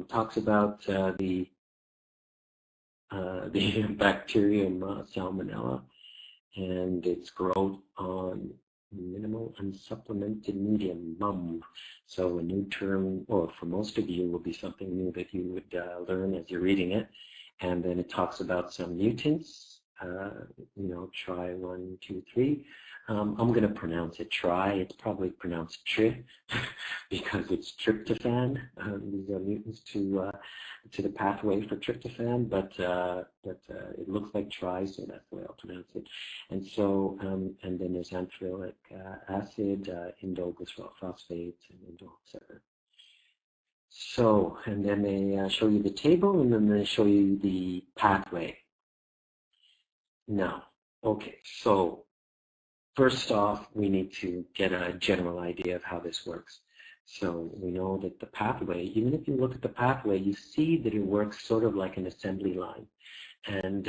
talks about the bacterium Salmonella and its growth on minimal unsupplemented medium, MUM. So a new term, or for most of you, will be something new that you would learn as you're reading it. And then it talks about some mutants, try 1, 2, 3. I'm going to pronounce it try. It's probably pronounced tri because it's tryptophan. These are mutants to the pathway for tryptophan, but it looks like try, so that's the way I'll pronounce it. And so, and then there's anthracic acid, indoglycerol phosphate, and etc. So, and then they show you the table, and then they show you the pathway. Now, okay, so first off, we need to get a general idea of how this works. So we know that the pathway, even if you look at the pathway, you see that it works sort of like an assembly line. And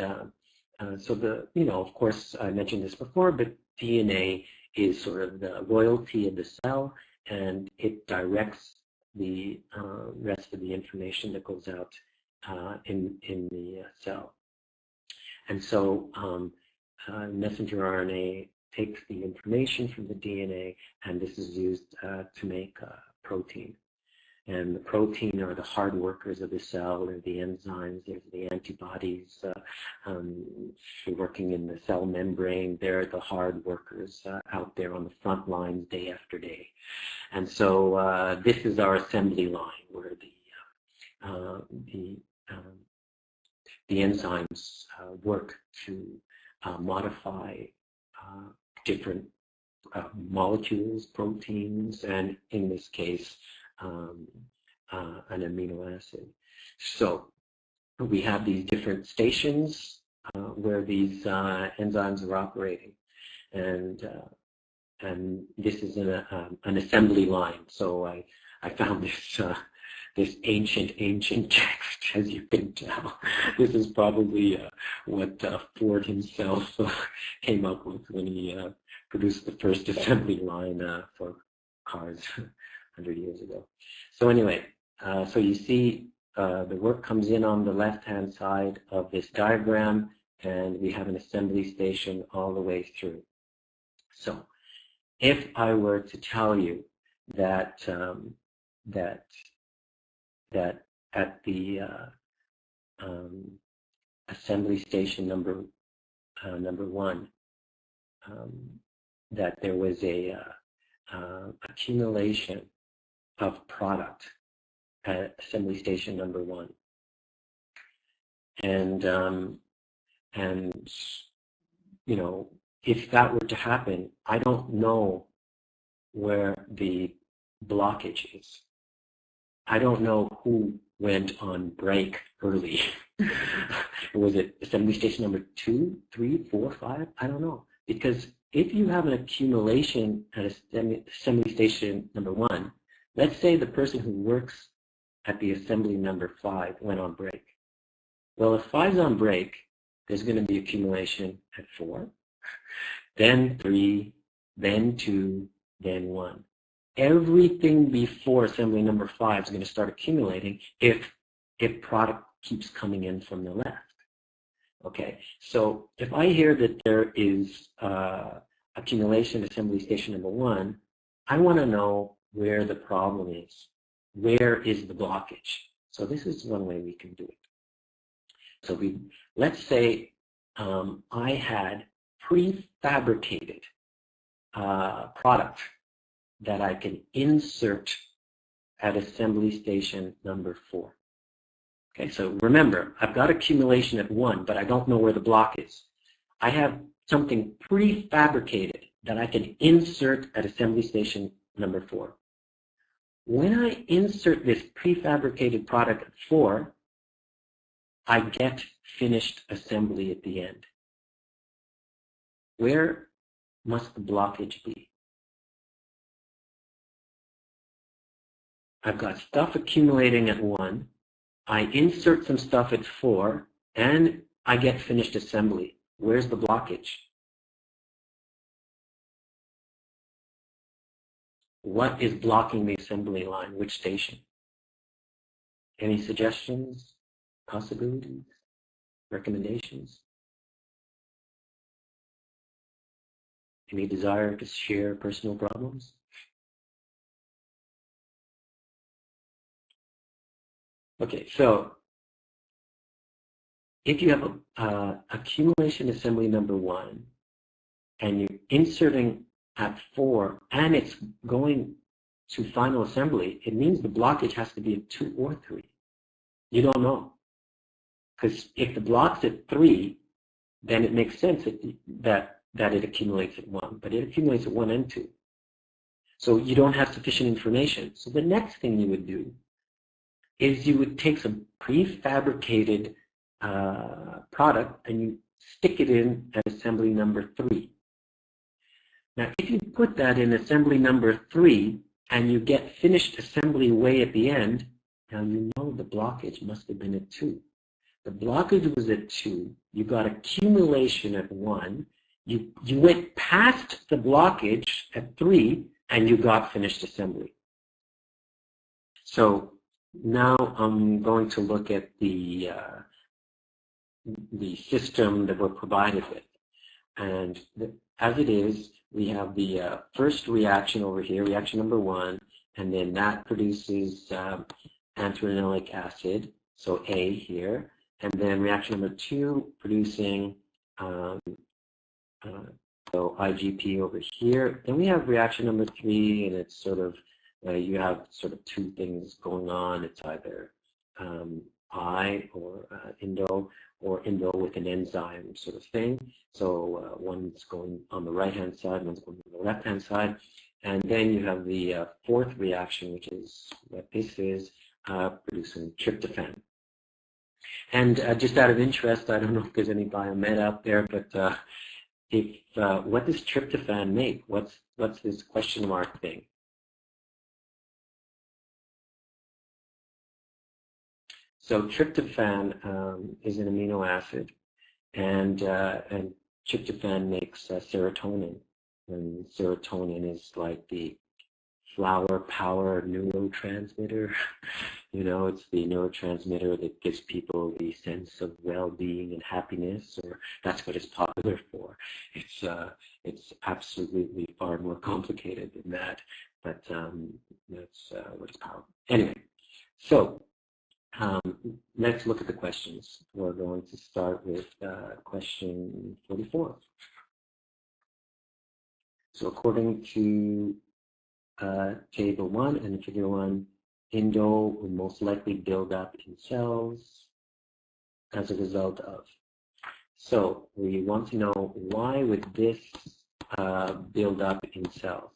so of course, I mentioned this before, but DNA is sort of the royalty of the cell, and it directs the rest of the information that goes out in the cell. And so messenger RNA takes the information from the DNA, and this is used to make protein. And the protein are the hard workers of the cell. They're the enzymes, there's the antibodies working in the cell membrane. They're the hard workers out there on the front lines day after day. And so this is our assembly line where the enzymes work to modify different molecules, proteins, and in this case, an amino acid. So we have these different stations where these enzymes are operating, and this is an assembly line. So I found this ancient text, as you can tell. This is probably what Ford himself came up with when he produced the first assembly line for cars 100 years ago. So anyway, so you see the work comes in on the left-hand side of this diagram, and we have an assembly station all the way through. So if I were to tell you that that at the assembly station number 1, that there was a accumulation of product at assembly station number 1, and if that were to happen, I don't know where the blockage is. I don't know who went on break early. Was it assembly station number 2, 3, 4, 5? I don't know. Because if you have an accumulation at assembly station number 1, let's say the person who works at the assembly number 5 went on break. Well, if 5's on break, there's going to be accumulation at 4, then 3, then 2, then 1. Everything before assembly number 5 is going to start accumulating if product keeps coming in from the left. Okay, so if I hear that there is accumulation at assembly station number 1, I want to know where the problem is. Where is the blockage? So this is one way we can do it. So let's say I had prefabricated product that I can insert at assembly station number 4. Okay, so remember, I've got accumulation at 1, but I don't know where the block is. I have something prefabricated that I can insert at assembly station number 4. When I insert this prefabricated product at 4, I get finished assembly at the end. Where must the blockage be? I've got stuff accumulating at 1, I insert some stuff at 4, and I get finished assembly. Where's the blockage? What is blocking the assembly line? Which station? Any suggestions, possibilities, recommendations? Any desire to share personal problems? Okay, so if you have accumulation assembly number 1 and you're inserting at 4 and it's going to final assembly, it means the blockage has to be at 2 or 3. You don't know. Because if the block's at 3, then it makes sense that it accumulates at 1, but it accumulates at 1 and 2. So you don't have sufficient information. So the next thing you would do is you would take some prefabricated product and you stick it in at assembly number 3. Now, if you put that in assembly number 3 and you get finished assembly way at the end, now you know the blockage must have been at 2. The blockage was at 2. You got accumulation at 1. You went past the blockage at 3, and you got finished assembly. So now I'm going to look at the system that we're provided with. And as it is, we have the first reaction over here, reaction number 1, and then that produces anthranilic acid, so A here, and then reaction number 2 producing so IgP over here. Then we have reaction number 3, and it's sort of, you have sort of 2 things going on. It's either I or Indo, or Indo with an enzyme sort of thing. So one's going on the right-hand side, one's going on the left-hand side. And then you have the 4th reaction, which is what this is, producing tryptophan. And just out of interest, I don't know if there's any biomed out there, but what does tryptophan make? What's this question mark thing? So tryptophan is an amino acid, and tryptophan makes serotonin, and serotonin is like the flower power neurotransmitter. You know, it's the neurotransmitter that gives people the sense of well-being and happiness, or that's what it's popular for. It's absolutely far more complicated than that, but that's what it's powerful. Anyway, so let's look at the questions. We're going to start with question 44. So according to table 1 and figure 1, Indo will most likely build up in cells as a result of. So we want to know, why would this build up in cells?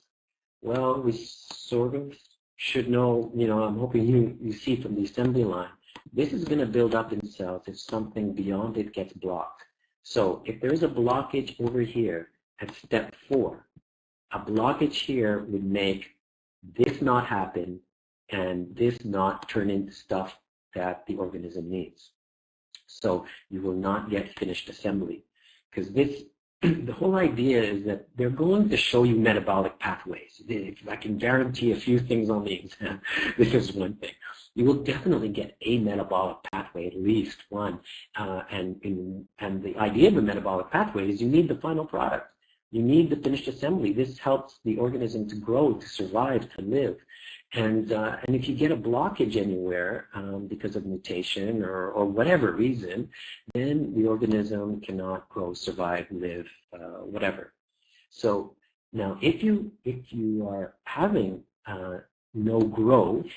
Well, we sort of should know, I'm hoping you see from the assembly line, this is going to build up in cells if something beyond it gets blocked. So if there's a blockage over here at step 4, a blockage here would make this not happen and this not turn into stuff that the organism needs. So you will not get finished assembly, because this, the whole idea is that they're going to show you metabolic pathways. If I can guarantee a few things on the exam, this is one thing. You will definitely get a metabolic pathway, at least one. And the idea of a metabolic pathway is you need the final product. You need the finished assembly. This helps the organism to grow, to survive, to live. And if you get a blockage anywhere because of mutation or whatever reason, then the organism cannot grow, survive, live, whatever. So now, if you are having no growth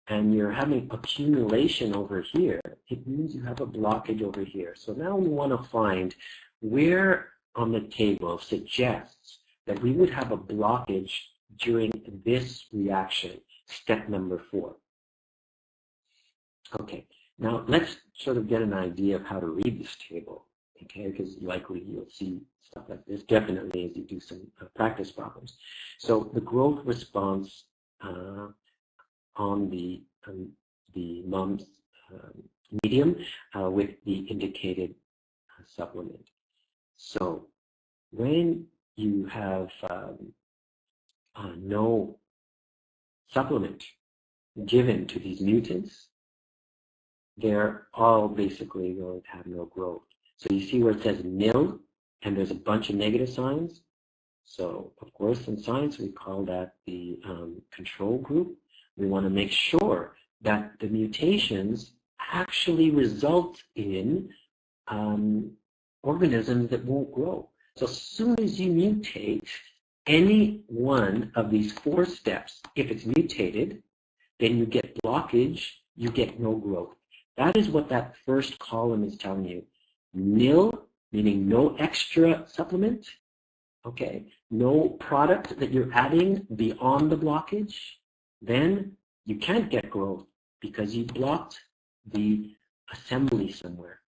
and you're having accumulation over here, it means you have a blockage over here. So now we want to find where on the table suggests that we would have a blockage during this reaction, step number 4. Okay, now let's sort of get an idea of how to read this table, okay, because likely you'll see stuff like this, definitely as you do some practice problems. So the growth response on the mum's medium with the indicated supplement. So when you have no supplement given to these mutants, they're all basically going to have no growth. So you see where it says nil, and there's a bunch of negative signs. So, of course, in science, we call that the control group. We want to make sure that the mutations actually result in organisms that won't grow. So as soon as you mutate any one of these 4 steps, if it's mutated, then you get blockage, you get no growth. That is what that first column is telling you. Nil, meaning no extra supplement, okay, no product that you're adding beyond the blockage, then you can't get growth because you blocked the assembly somewhere.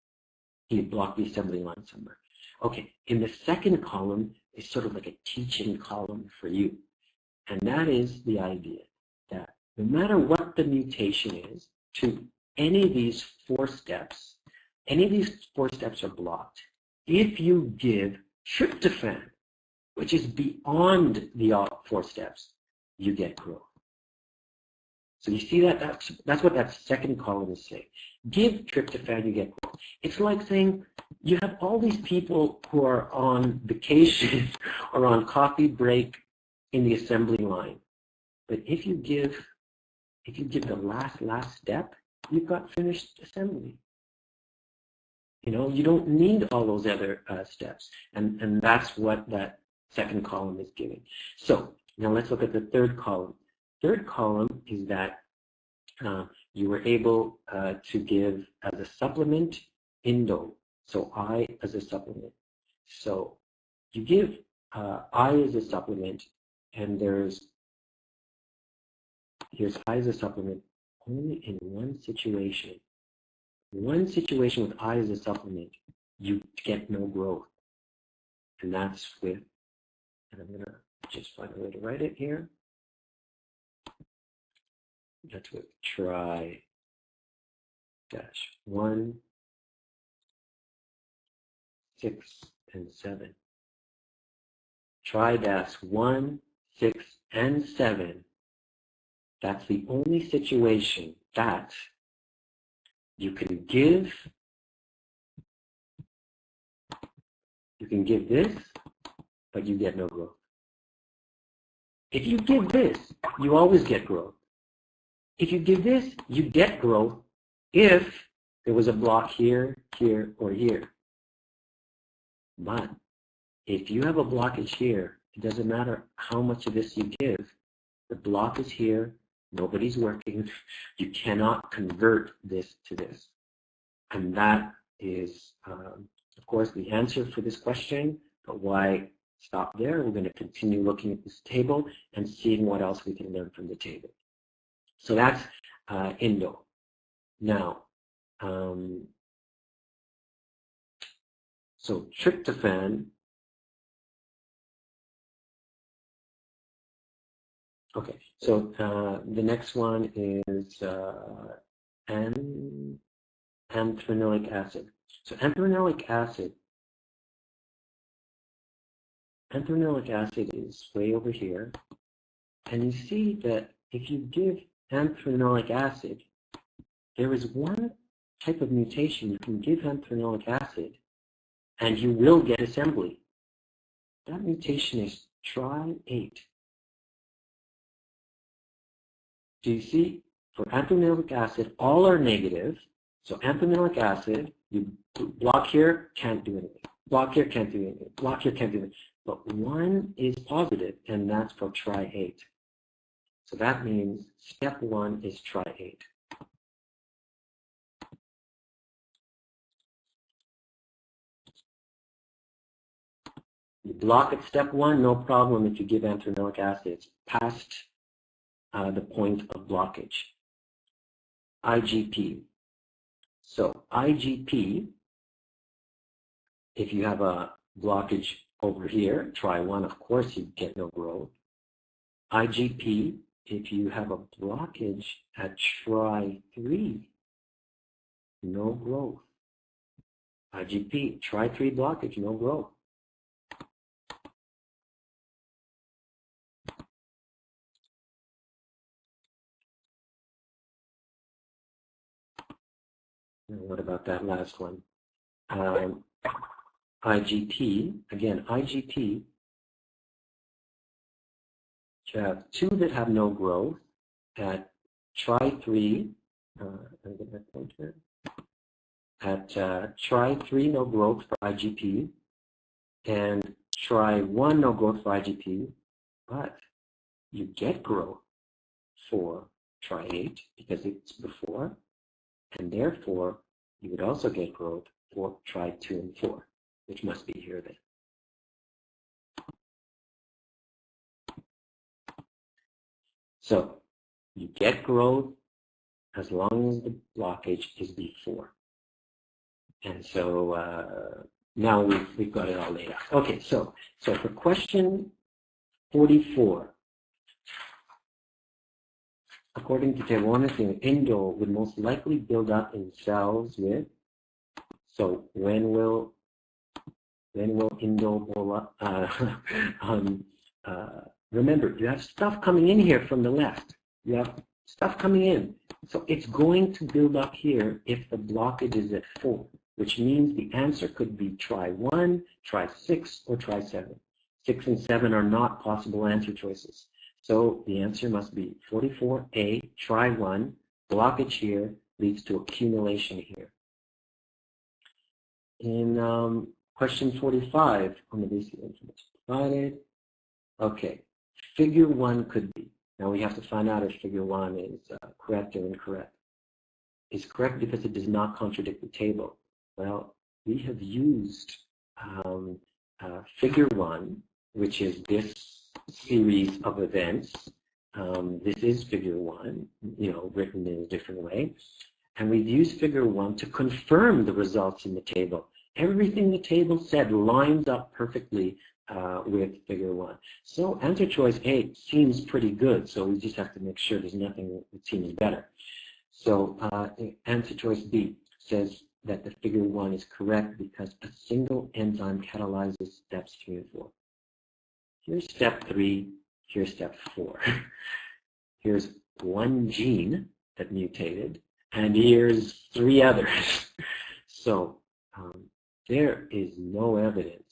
You blocked the assembly line somewhere. Okay, in the second column is sort of like a teaching column for you. And that is the idea that no matter what the mutation is to any of these 4 steps, any of these 4 steps are blocked. If you give tryptophan, which is beyond the 4 steps, you get growth. So you see that? That's what that second column is saying. Give tryptophan, you get growth. It's like saying you have all these people who are on vacation or on coffee break in the assembly line. But if you give the last step, you've got finished assembly. You know, you don't need all those other steps. And that's what that second column is giving. So now let's look at the third column. Third column is that you were able to give as a supplement Indo. So I as a supplement. So you give I as a supplement, and here's I as a supplement only in one situation. One situation with I as a supplement, you get no growth. And that's with, and I'm going to just find a way to write it here. That's with try -1, 6, and 7. Try -1, 6, and 7. That's the only situation that you can give this, but you get no growth. If you give this, you always get growth. If you give this, you get growth if there was a block here, here, or here. But if you have a blockage here, it doesn't matter how much of this you give. The block is here. Nobody's working. You cannot convert this to this. And that is, of course, the answer for this question. But why stop there? We're going to continue looking at this table and seeing what else we can learn from the table. So that's Indo. Now, so tryptophan. Okay, so the next one is anthranilic acid. So anthranilic acid is way over here. And you see that if you give anthranilic acid, there is one type of mutation. You can give anthranilic acid and you will get assembly. That mutation is try8. Do you see? For anthranilic acid, all are negative. So anthranilic acid, you block here, can't do anything. Block here, can't do anything. Block here, can't do anything. But one is positive, and that's for try8. So that means step 1 is try8. You block at step 1, no problem if you give anthranilic acid. It's past the point of blockage. IgP. So IgP, if you have a blockage over here, try 1, of course you get no growth. IgP, if you have a blockage at try 3, no growth. IgP, try 3 blockage, no growth. What about that last one? IgP, again, IgP, you have two that have no growth at try3, at try3 no growth for IgP, and try1 no growth for IgP, but you get growth for try8 because it's before, and therefore you would also get growth for try2 and 4, which must be here then. So you get growth as long as the blockage is before. And so now we've got it all laid out. Okay, so for question 44, according to table 1, indole would most likely build up in cells with, so when will indole build up? Remember, you have stuff coming in here from the left. You have stuff coming in. So it's going to build up here if the blockage is at 4, which means the answer could be try 1, try 6, or try 7. 6 and 7 are not possible answer choices. So the answer must be 44A, try 1, blockage here leads to accumulation here. In question 45, on the basis of information provided, okay, figure 1 could be. Now we have to find out if figure 1 is correct or incorrect. It's correct because it does not contradict the table. Well, we have used figure 1, which is this series of events. This is figure 1, written in a different way. And we've used figure 1 to confirm the results in the table. Everything the table said lines up perfectly with figure 1. So answer choice A seems pretty good, so we just have to make sure there's nothing that seems better. So answer choice B says that the figure 1 is correct because a single enzyme catalyzes steps 3 and 4. Here's step 3, here's step 4. Here's one gene that mutated, and here's 3 others. So there is no evidence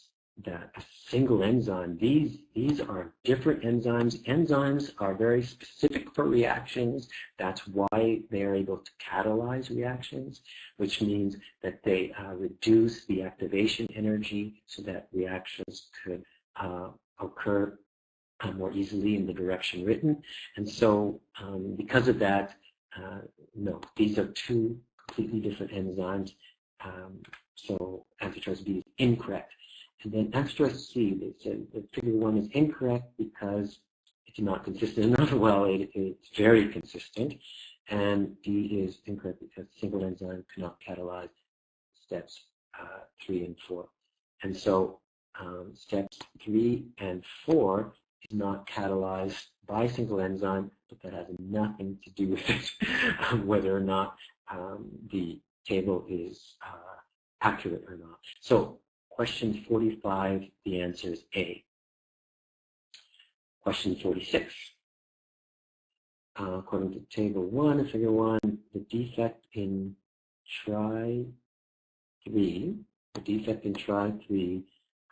that a single enzyme, these are different enzymes. Enzymes are very specific for reactions. That's why they are able to catalyze reactions, which means that they reduce the activation energy so that reactions could occur more easily in the direction written. And so because of that, no, these are 2 completely different enzymes. So answer choice B is incorrect. And then answer choice C, they said that figure 1 is incorrect because it's not consistent enough. Well, it's very consistent. And D is incorrect because single enzyme cannot catalyze steps 3 and 4. And so steps 3 and 4 is not catalyzed by a single enzyme, but that has nothing to do with it, whether or not the table is accurate or not. So question 45, the answer is A. Question 46. According to table 1 and figure 1, the defect in try 3,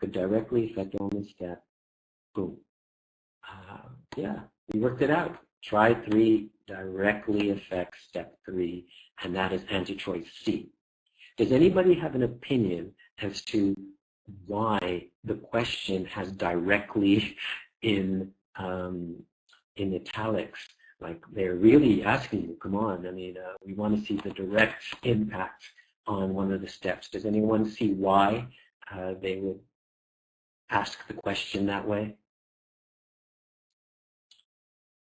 could directly affect only step. Boom. Yeah, we worked it out. Try 3 directly affects step 3, and that is answer choice C. Does anybody have an opinion as to why the question has directly in italics? Like they're really asking you, come on, I mean, we want to see the direct impact on one of the steps. Does anyone see why they would ask the question that way?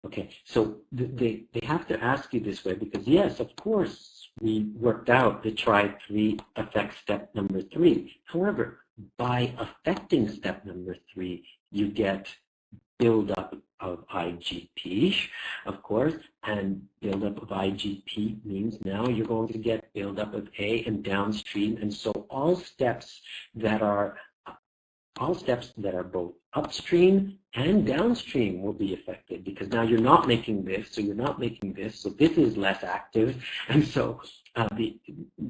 Okay, so they have to ask you this way because, yes, of course, we worked out that try 3 affects step number 3. However, by affecting step number 3, you get buildup of IgP, of course, and buildup of IgP means now you're going to get buildup of A and downstream, and so all steps that are both upstream and downstream will be affected because now you're not making this, so you're not making this, so this is less active, and so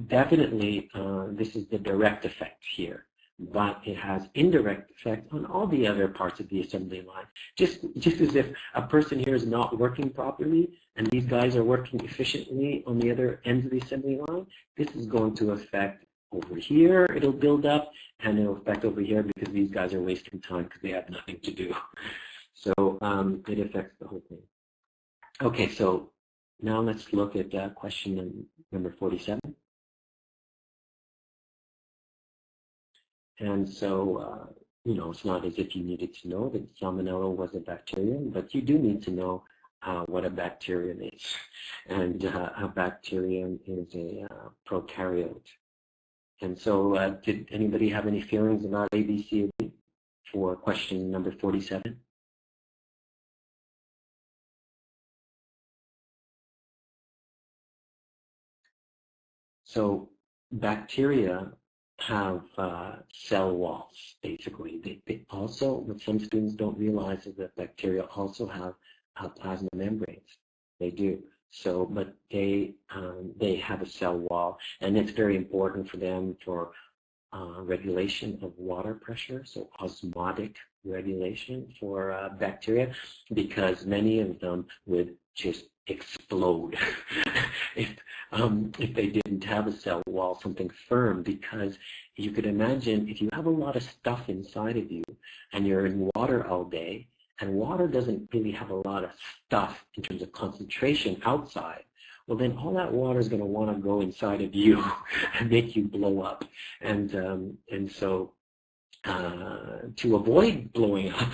Definitely, this is the direct effect here, but it has indirect effect on all the other parts of the assembly line. Just as if a person here is not working properly, and these guys are working efficiently on the other ends of the assembly line, this is going to affect over here. It'll build up, and it'll affect over here because these guys are wasting time because they have nothing to do. So it affects the whole thing. Okay, so now let's look at question number 47. And so, you know, it's not as if you needed to know that Salmonella was a bacterium, but you do need to know what a bacterium is. And a bacterium is a prokaryote. And so did anybody have any feelings about ABC for question number 47? So bacteria have cell walls, basically. They also, what some students don't realize is that bacteria also have plasma membranes. They do. So, but they have a cell wall, and it's very important for them for regulation of water pressure, so osmotic regulation for bacteria, because many of them would just explode if they didn't have a cell wall, something firm, because you could imagine if you have a lot of stuff inside of you and you're in water all day, and water doesn't really have a lot of stuff in terms of concentration outside, well then all that water is going to want to go inside of you and make you blow up. And so to avoid blowing up,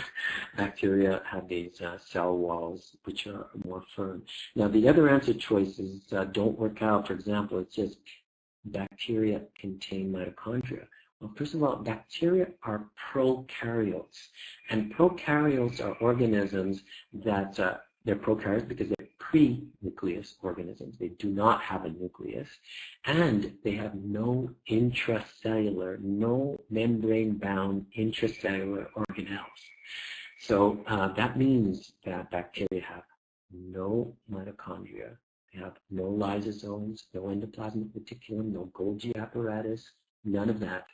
bacteria have these cell walls which are more firm. Now the other answer choices don't work out. For example, it says bacteria contain mitochondria. Well, first of all, bacteria are prokaryotes, and prokaryotes are organisms that they're prokaryotes because they're pre-nucleus organisms. They do not have a nucleus, and they have no intracellular, no membrane-bound intracellular organelles. So that means that bacteria have no mitochondria, they have no lysosomes, no endoplasmic reticulum, no Golgi apparatus, none of that.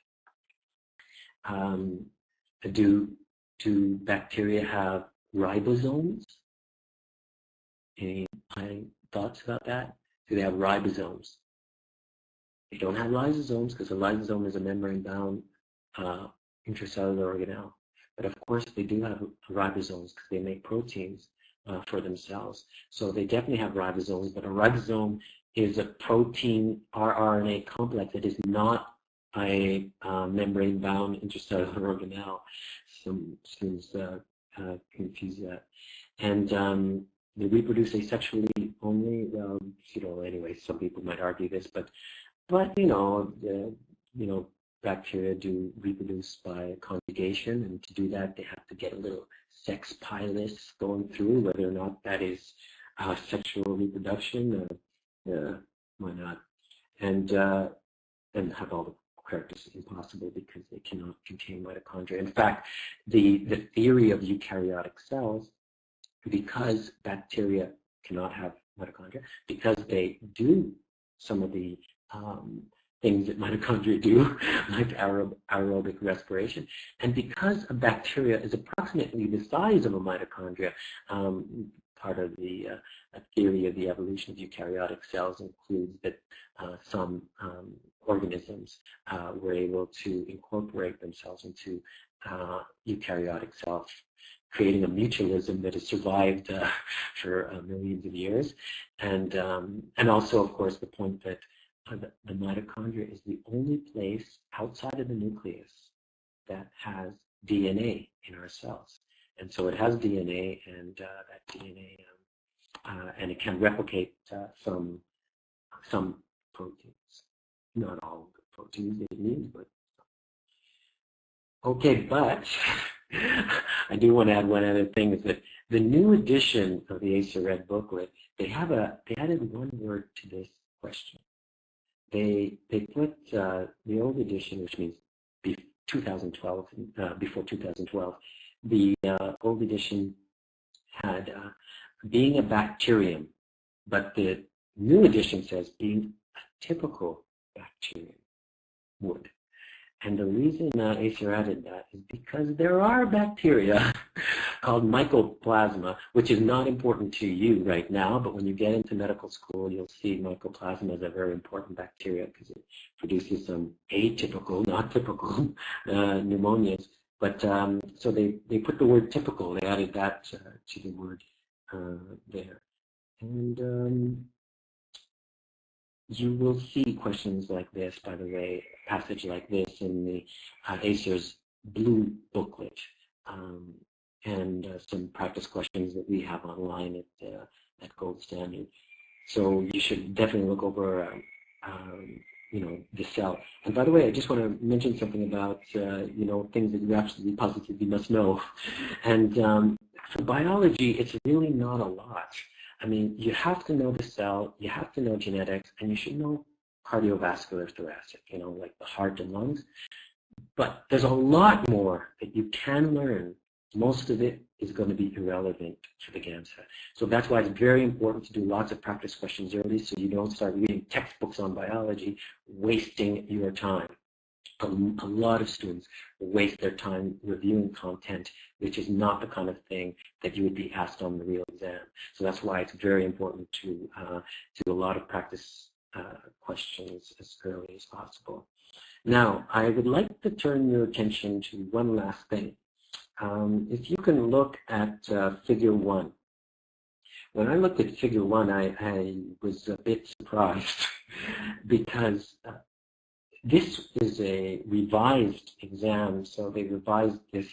Do bacteria have ribosomes? Any thoughts about that? Do they have ribosomes? They don't have lysosomes because a lysosome is a membrane-bound intracellular organelle. But of course, they do have ribosomes because they make proteins for themselves. So they definitely have ribosomes, but a ribosome is a protein rRNA complex that is not a membrane-bound intracellular organelle. Some students confuse that. And they reproduce asexually only. Well, you know, anyway, some people might argue this, but you know, bacteria do reproduce by conjugation, and to do that, they have to get a little sex pilus going through. Whether or not that is sexual reproduction, why not? And have all the characteristics impossible because they cannot contain mitochondria. In fact, the theory of eukaryotic cells, because bacteria cannot have mitochondria, because they do some of the things that mitochondria do, like aerobic respiration, and because a bacteria is approximately the size of a mitochondria, part of the theory of the evolution of eukaryotic cells includes that some organisms were able to incorporate themselves into eukaryotic cells, creating a mutualism that has survived for millions of years. And also, of course, the point that the mitochondria is the only place outside of the nucleus that has DNA in our cells. And so it has DNA, and that DNA, and it can replicate some proteins. Not all the proteins it needs, but okay, but I do want to add one other thing, is that the new edition of the ACER Red booklet, they added one word to this question. They put the old edition, which means 2012, before 2012, the old edition had being a bacterium, but the new edition says being a typical bacterium would. And the reason ACER added that is because there are bacteria called mycoplasma, which is not important to you right now, but when you get into medical school, you'll see mycoplasma is a very important bacteria because it produces some atypical, not typical pneumonias. But so they put the word typical, they added that to the word there. And you will see questions like this, by the way, a passage like this in the ACER's blue booklet, and some practice questions that we have online at Gold Standard. So you should definitely look over, the cell. And by the way, I just want to mention something about, things that you absolutely positively must know. And for biology, it's really not a lot. I mean, you have to know the cell, you have to know genetics, and you should know cardiovascular thoracic, like the heart and lungs. But there's a lot more that you can learn. Most of it is going to be irrelevant to the GAMSAT. So that's why it's very important to do lots of practice questions early so you don't start reading textbooks on biology, wasting your time. A lot of students waste their time reviewing content, which is not the kind of thing that you would be asked on the real exam. So that's why it's very important to do a lot of practice questions as early as possible. Now, I would like to turn your attention to one last thing. If you can look at Figure 1. When I looked at Figure 1, I was a bit surprised because this is a revised exam, so they revised this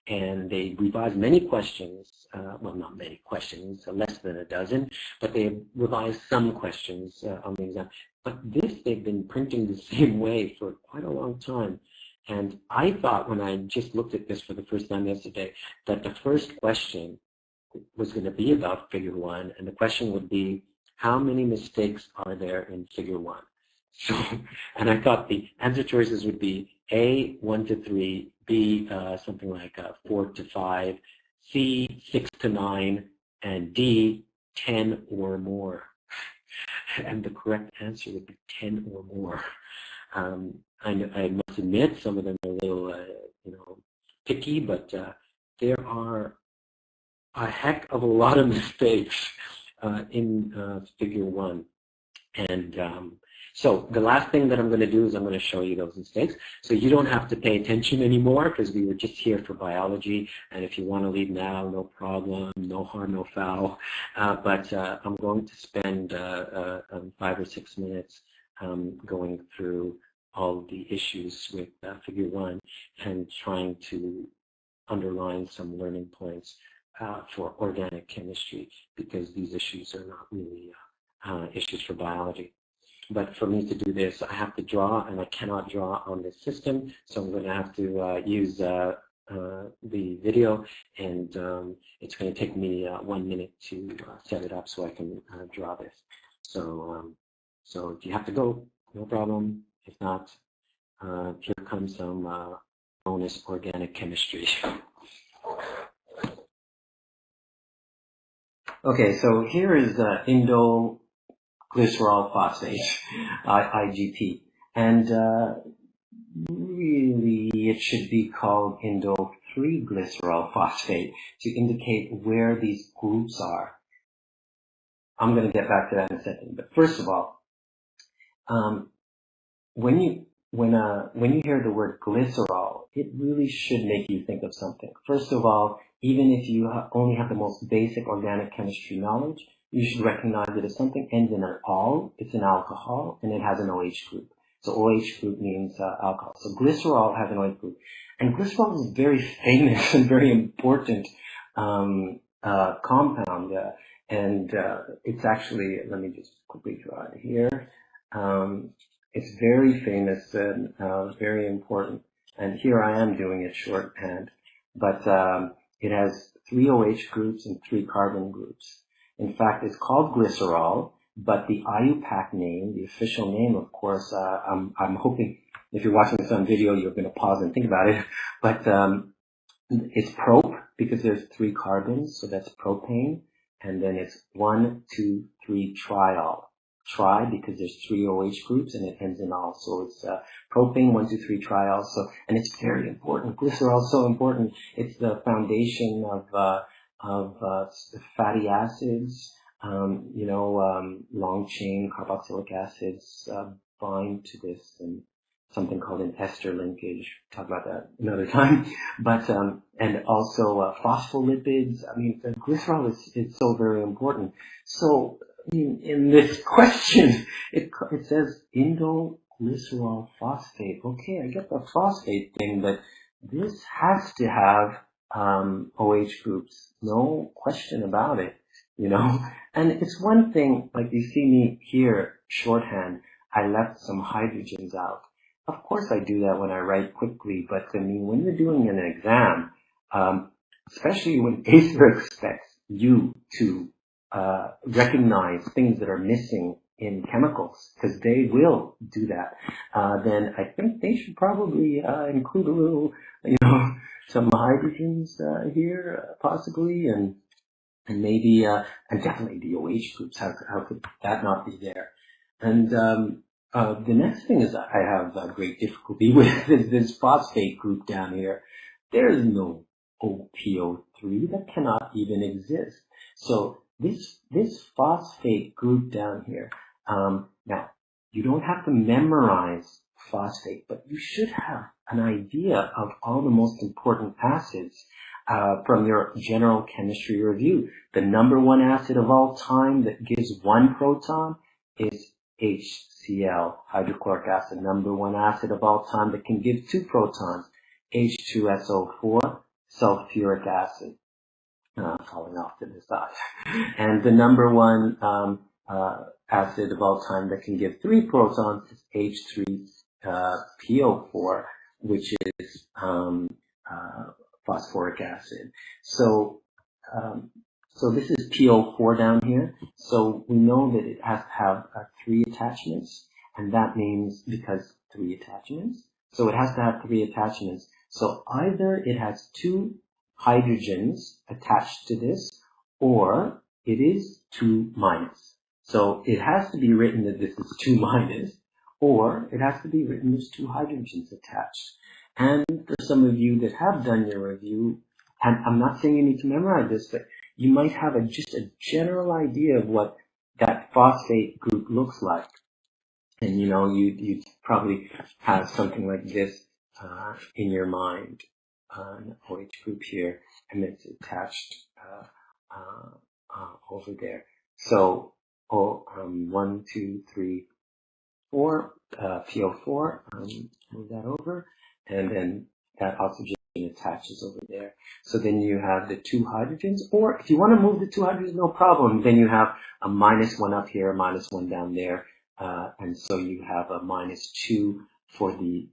and they revised many questions, well, not many questions, less than a dozen, but they revised some questions on the exam. But this they've been printing the same way for quite a long time. And I thought when I just looked at this for the first time yesterday that the first question was going to be about Figure 1, and the question would be, how many mistakes are there in Figure 1? So, and I thought the answer choices would be A, 1 to 3, B, something like 4 to 5, C, 6 to 9, and D, 10 or more. And the correct answer would be 10 or more. I must admit some of them are a little, picky, but there are a heck of a lot of mistakes in Figure 1. And so the last thing that I'm going to do is I'm going to show you those mistakes. So you don't have to pay attention anymore because we were just here for biology. And if you want to leave now, no problem, no harm, no foul. But I'm going to spend 5 or 6 minutes going through all the issues with Figure 1 and trying to underline some learning points for organic chemistry, because these issues are not really issues for biology. But for me to do this, I have to draw, and I cannot draw on this system, so I'm going to have to use the video, and it's going to take me 1 minute to set it up so I can draw this. So if you have to go, no problem. If not, here comes some bonus organic chemistry. Okay, so here is indole glycerol phosphate, IGP, and really it should be called indole 3-glycerol phosphate to indicate where these groups are. I'm going to get back to that in a second, but first of all, when you hear the word glycerol, it really should make you think of something. First of all, even if you only have the most basic organic chemistry knowledge, you should recognize that if something ends in an -ol, it's an alcohol, and it has an OH group. So OH group means alcohol. So glycerol has an OH group. And glycerol is a very famous and very important compound. And it's actually, let me just quickly draw it here. It's very famous and very important. And here I am doing it shorthand. But it has 3 OH groups and 3 carbon groups. In fact, it's called glycerol, but the IUPAC name, the official name, of course, I'm hoping if you're watching this on video, you're going to pause and think about it. But it's prop because there's 3 carbons, so that's propane. And then it's 1, 2, 3 triol. tri because there's 3 OH groups and it ends in al. So it's propane 1, 2, 3 trial. So, and it's very important. Glycerol is so important. It's the foundation of fatty acids. Long chain carboxylic acids bind to this, and something called an ester linkage. Talk about that another time. But and also phospholipids. I mean, the glycerol is so very important. So in this question, it says indoglycerol phosphate. Okay, I get the phosphate thing, but this has to have OH groups. No question about it. And it's one thing, like you see me here, shorthand, I left some hydrogens out. Of course I do that when I write quickly, but I mean, when you're doing an exam, especially when ACER expects you to recognize things that are missing in chemicals, because they will do that, then I think they should probably include a little, some hydrogens here, possibly, and maybe, and definitely the OH groups. How could that not be there? And the next thing is I have great difficulty with is this phosphate group down here. There is no OPO3. That cannot even exist. So this phosphate group down here. Now, you don't have to memorize phosphate, but you should have an idea of all the most important acids from your general chemistry review. The number 1 acid of all time that gives 1 proton is HCl, hydrochloric acid. Number 1 acid of all time that can give 2 protons, H2SO4, sulfuric acid. Falling off to the side. And the number 1 acid of all time that can give 3 protons is H3PO4, which is phosphoric acid. So this is PO4 down here. So we know that it has to have 3 attachments, and that means because 3 attachments. So it has to have 3 attachments. So either it has 2 hydrogens attached to this, or it is 2 minus. So it has to be written that this is 2 minus, or it has to be written there's 2 hydrogens attached. And for some of you that have done your review, and I'm not saying you need to memorize this, but you might have just a general idea of what that phosphate group looks like. And you probably have something like this in your mind, an OH group here, and it's attached over there. So 1, 2, 3, 4, PO4, move that over, and then that oxygen attaches over there. So then you have the 2 hydrogens, or if you want to move the 2 hydrogens, no problem. Then you have a -1 up here, a -1 down there, and so you have a -2 for the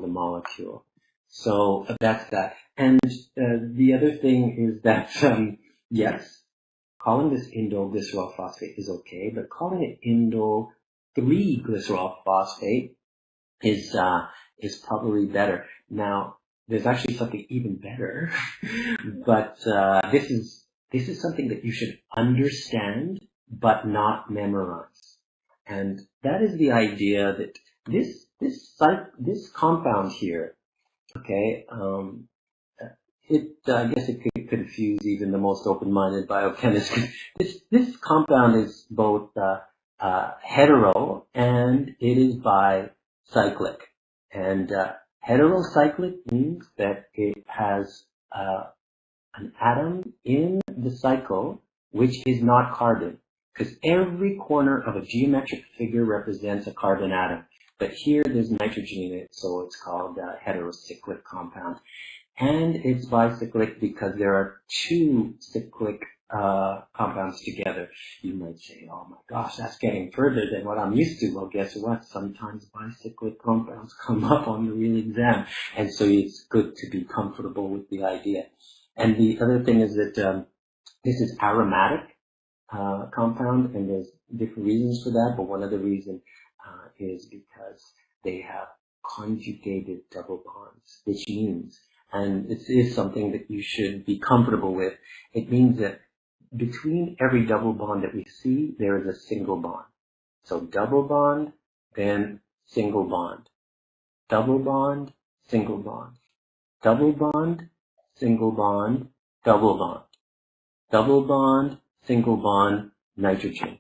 molecule. So that's that. And the other thing is that yes, calling this indoglycerol phosphate is okay, but calling it indole 3-glycerol phosphate is probably better. Now, there's actually something even better, but this is something that you should understand but not memorize. And that is the idea that this compound here, okay, I guess it could confuse even the most open-minded biochemist. This compound is both hetero and it is bicyclic. And heterocyclic means that it has an atom in the cycle which is not carbon, because every corner of a geometric figure represents a carbon atom. But here there's nitrogen in it, so it's called a heterocyclic compound. And it's bicyclic because there are 2 cyclic compounds together. You might say, oh my gosh, that's getting further than what I'm used to. Well, guess what? Sometimes bicyclic compounds come up on the real exam. And so it's good to be comfortable with the idea. And the other thing is that this is aromatic compound, and there's different reasons for that, but one of the reasons is because they have conjugated double bonds, which means, and this is something that you should be comfortable with, it means that between every double bond that we see, there is a single bond. So double bond, then single bond. Double bond, single bond. Double bond, single bond, double bond. Double bond, single bond, nitrogen.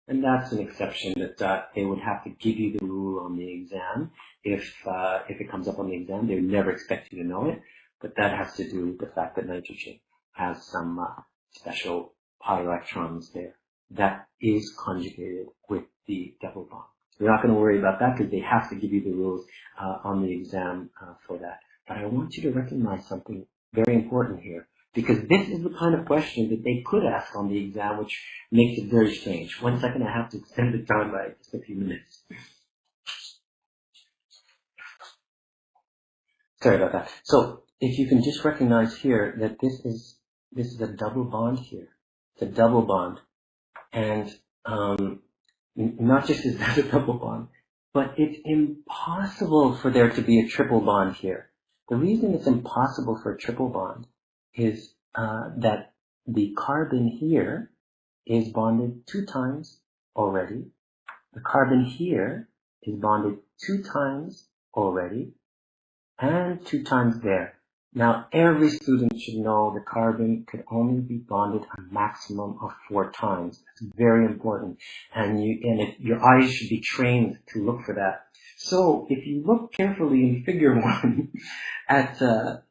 And that's an exception that they would have to give you the rule on the exam. If it comes up on the exam, they would never expect you to know it. But that has to do with the fact that nitrogen has some special pi electrons there that is conjugated with the double bond. We're not going to worry about that because they have to give you the rules on the exam for that. But I want you to recognize something very important here, because this is the kind of question that they could ask on the exam, which makes it very strange. 1 second, I have to extend the time by just a few minutes. Sorry about that. So if you can just recognize here that this is a double bond here. It's a double bond. And not just is that a double bond, but it's impossible for there to be a triple bond here. The reason it's impossible for a triple bond is that the carbon here is bonded 2 times already. The carbon here is bonded 2 times already, and 2 times there. Now, every student should know the carbon could only be bonded a maximum of 4 times. That's very important. And your eyes should be trained to look for that. So, if you look carefully in figure 1 at the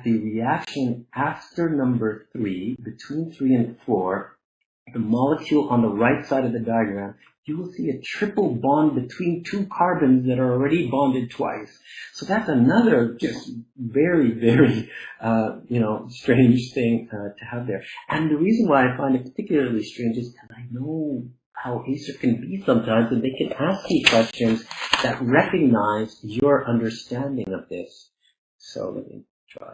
reaction after number 3, between 3 and 4, the molecule on the right side of the diagram, you will see a triple bond between 2 carbons that are already bonded twice. So that's another just very, very, strange thing to have there. And the reason why I find it particularly strange is because I know how ACER can be sometimes, and they can ask you questions that recognize your understanding of this. So let me try.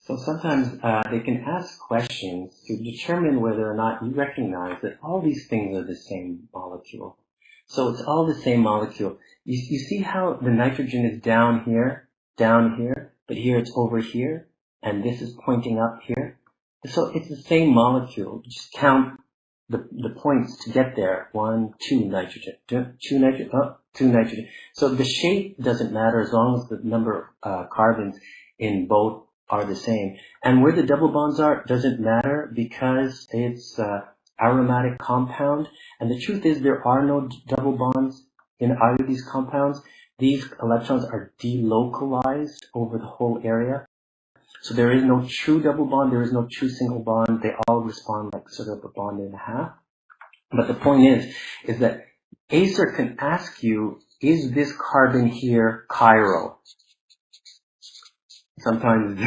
So sometimes they can ask questions to determine whether or not you recognize that all these things are the same molecule. So it's all the same molecule. You see how the nitrogen is down here, but here it's over here, and this is pointing up here. So it's the same molecule. Just count the points to get there. 1, 2 nitrogen, 2 nitrogen, 2 nitrogen. So the shape doesn't matter as long as the number of carbons in both are the same. And where the double bonds are doesn't matter because it's aromatic compound. And the truth is there are no double bonds in either of these compounds. These electrons are delocalized over the whole area. So there is no true double bond, there is no true single bond. They all respond like sort of a bond and a half. But the point is that ACER can ask you, is this carbon here chiral? Sometimes,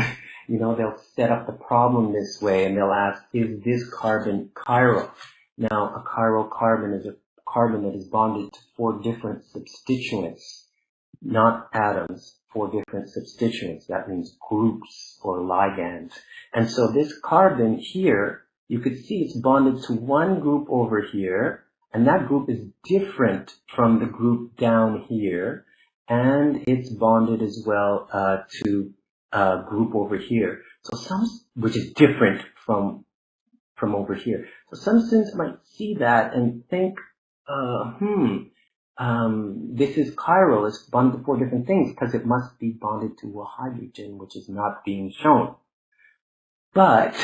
they'll set up the problem this way and they'll ask, is this carbon chiral? Now, a chiral carbon is a carbon that is bonded to 4 different substituents, not atoms, 4 different substituents. That means groups or ligands. And so this carbon here, you could see it's bonded to one group over here, and that group is different from the group down here, and it's bonded as well to group over here, which is different from over here. So some students might see that and think, this is chiral, it's bonded to 4 different things because it must be bonded to a hydrogen, which is not being shown. But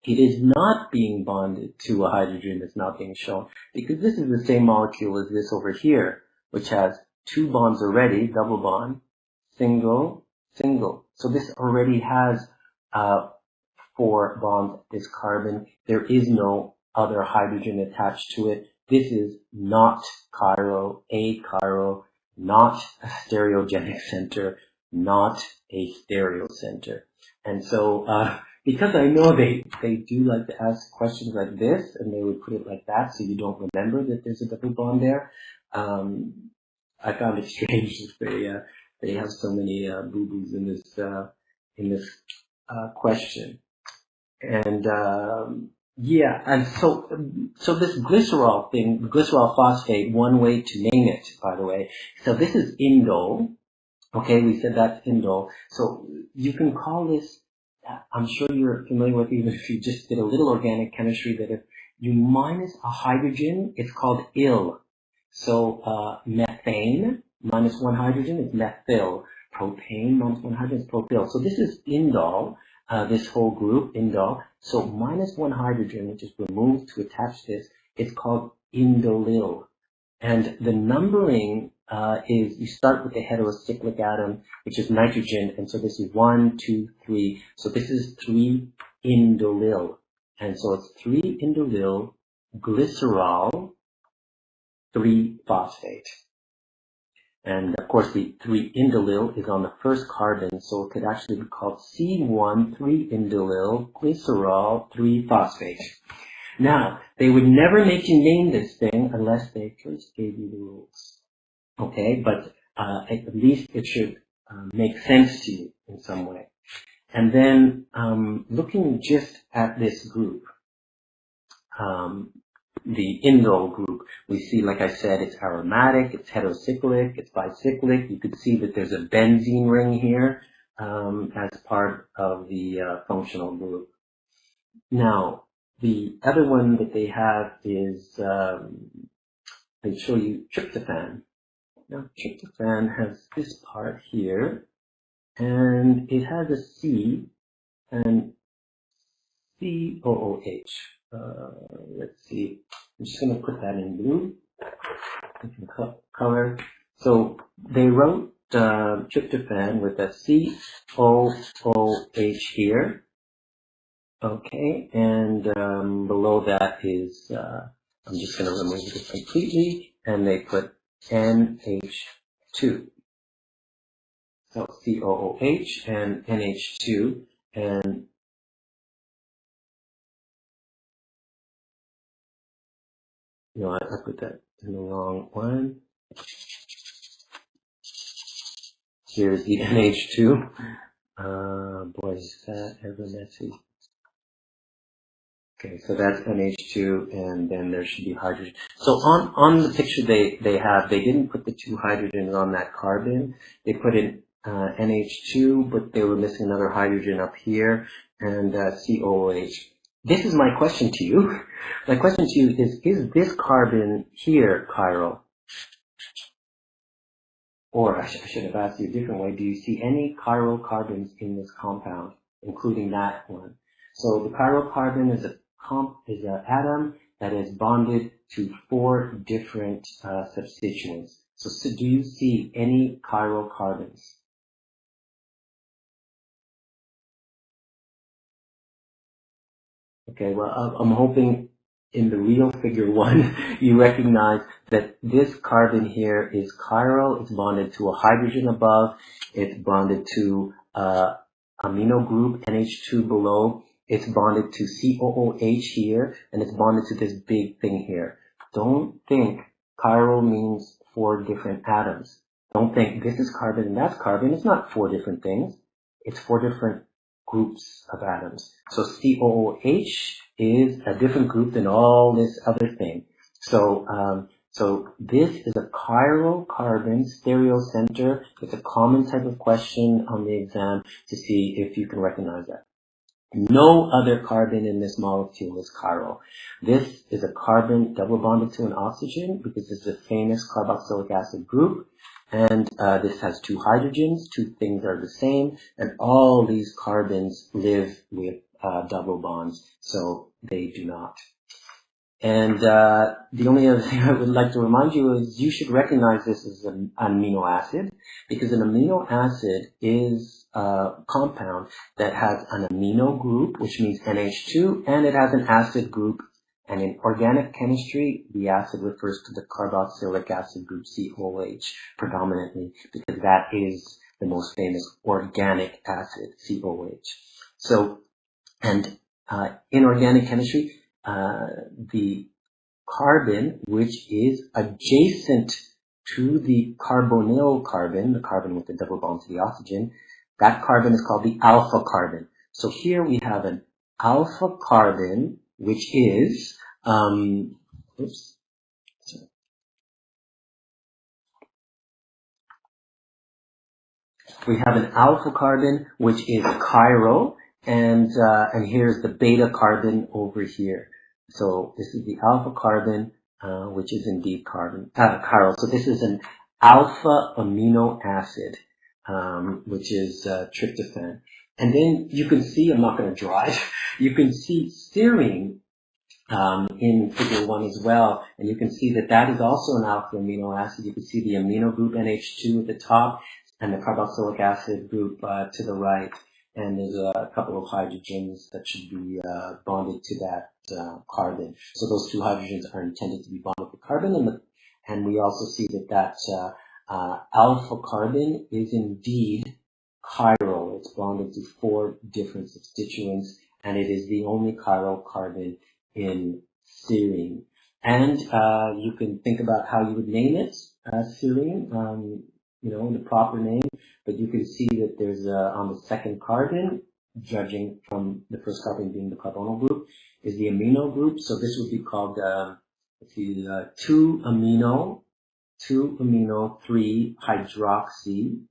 it is not being bonded to a hydrogen that's not being shown because this is the same molecule as this over here. which has 2 bonds already, double bond, single, single. So this already has 4 bonds, this carbon. There is no other hydrogen attached to it. This is not chiral, achiral, not a stereogenic center, not a stereo center. And so, because I know they do like to ask questions like this, and they would put it like that so you don't remember that there's a double bond there, I found it strange that they have so many boo-boos in this question. And yeah, and so this glycerol thing, glycerol phosphate, one way to name it, by the way. So this is indole. Okay, we said that's indole. So you can call this, I'm sure you're familiar with, even if you just did a little organic chemistry, that if you minus a hydrogen, it's called ill. So methane minus 1 hydrogen is methyl. Propane minus 1 hydrogen is propyl. So this is indole, this whole group, indole. So minus 1 hydrogen, which is removed to attach this, it's called indolyl. And the numbering is you start with the heterocyclic atom, which is nitrogen, and so this is 1, 2, 3. So this is 3 indolyl, and so it's 3 indolyl glycerol 3 phosphate. And of course, the 3 indolyl is on the first carbon, so it could actually be called C1 3 indolyl glycerol 3 phosphate. Now, they would never make you name this thing unless they first gave you the rules. Okay, but at least it should make sense to you in some way. And then looking just at this group, the indole group, we see, like I said, it's aromatic, it's heterocyclic, it's bicyclic. You could see that there's a benzene ring here as part of the functional group. Now, the other one that they have is, they show you tryptophan. Now, tryptophan has this part here, and it has a C and COOH. Let's see. I'm just going to put that in blue. Different color. So they wrote tryptophan with a COOH here. Okay, and below that is, I'm just going to remove it completely, and they put NH2. So COOH and NH2, and I put that in the wrong one. Here's the NH2. Boy, is that ever messy. Okay, so that's NH2, and then there should be hydrogen. So on the picture they didn't put the 2 hydrogens on that carbon. They put in NH2, but they were missing another hydrogen up here, and COOH. This is my question to you. My question to you is this carbon here chiral? Or I should have asked you a different way. Do you see any chiral carbons in this compound, including that one? So the chiral carbon is an atom that is bonded to 4 different substituents. So do you see any chiral carbons? Okay, well, I'm hoping in the real figure 1, you recognize that this carbon here is chiral. It's bonded to a hydrogen above. It's bonded to amino group NH2 below. It's bonded to COOH here, and it's bonded to this big thing here. Don't think chiral means 4 different atoms. Don't think this is carbon and that's carbon. It's not 4 different things. It's 4 different groups of atoms. So COOH is a different group than all this other thing. So this is a chiral carbon stereocenter. It's a common type of question on the exam to see if you can recognize that. No other carbon in this molecule is chiral. This is a carbon double bonded to an oxygen because this is a famous carboxylic acid group. And this has 2 hydrogens, 2 things are the same, and all these carbons live with double bonds, so they do not. And the only other thing I would like to remind you is you should recognize this as an amino acid, because an amino acid is a compound that has an amino group, which means NH2, and it has an acid group. And in organic chemistry, the acid refers to the carboxylic acid group, COH, predominantly, because that is the most famous organic acid, COH. So, and in organic chemistry, the carbon, which is adjacent to the carbonyl carbon, the carbon with the double bond to the oxygen, that carbon is called the alpha carbon. So here we have an alpha carbon, which is, we have an alpha carbon, which is chiral, and here's the beta carbon over here. So this is the alpha carbon, which is indeed chiral. So this is an alpha amino acid, which is tryptophan. And then you can see, I'm not going to draw it, you can see serine in figure 1 as well, and you can see that that is also an alpha amino acid. You can see the amino group NH2 at the top and the carboxylic acid group to the right, and there's a couple of hydrogens that should be bonded to that carbon. So those two hydrogens are intended to be bonded to carbon, and we also see that alpha carbon is indeed chiral. It's bonded to 4 different substituents, and it is the only chiral carbon in serine. And you can think about how you would name it, serine, the proper name, but you can see that there's on the second carbon, judging from the first carbon being the carbonyl group, is the amino group. So this would be called 2-amino 3-hydroxy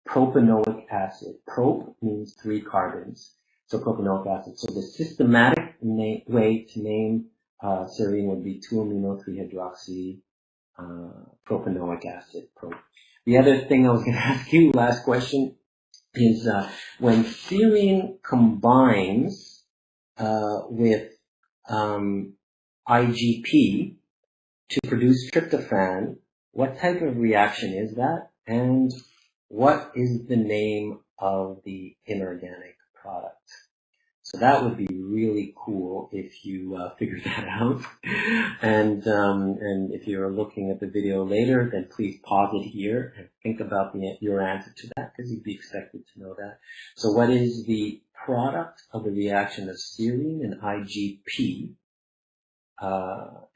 propanoic acid. Prop means 3 carbons. So propanoic acid. So the systematic way to name serine would be 2-amino 3-hydroxy propanoic acid. The other thing I was going to ask you, last question, is when serine combines with IgP to produce tryptophan, what type of reaction is that? And what is the name of the inorganic product? So that would be really cool if you figure that out. And if you're looking at the video later, then please pause it here and think about your answer to that, because you'd be expected to know that. So what is the product of the reaction of serine and IgP,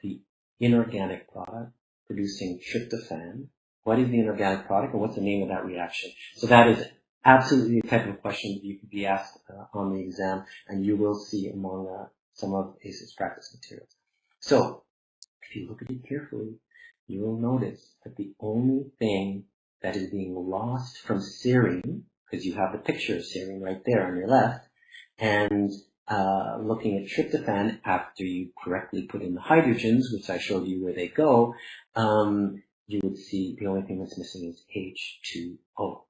the inorganic product producing tryptophan? What is the inorganic product, and what's the name of that reaction? So that is absolutely the type of question that you could be asked on the exam, and you will see among some of ACER's practice materials. So, if you look at it carefully, you will notice that the only thing that is being lost from serine, because you have the picture of serine right there on your left, and looking at tryptophan after you correctly put in the hydrogens, which I showed you where they go, you would see the only thing that's missing is H2O.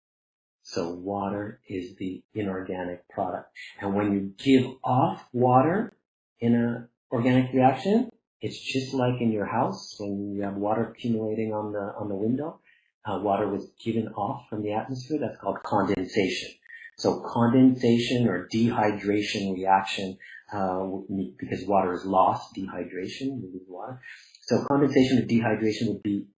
So water is the inorganic product. And when you give off water in an organic reaction, it's just like in your house when you have water accumulating on the window. Water was given off from the atmosphere. That's called condensation. So condensation or dehydration reaction, because water is lost, dehydration, you lose water. So condensation or dehydration would be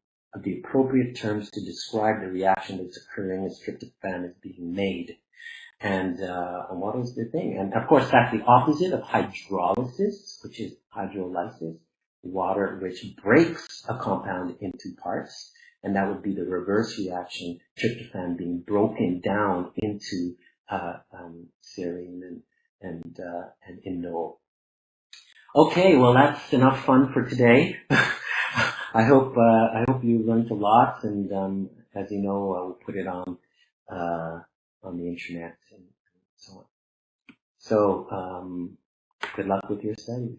the appropriate terms to describe the reaction that's occurring as tryptophan is being made. And what is the thing? And of course, that's the opposite of hydrolysis, which is hydrolysis, water which breaks a compound into parts. And that would be the reverse reaction, tryptophan being broken down into serine and indole. Okay, well, that's enough fun for today. I hope you learned a lot, and as you know, we'll put it on the internet and so on. So good luck with your studies.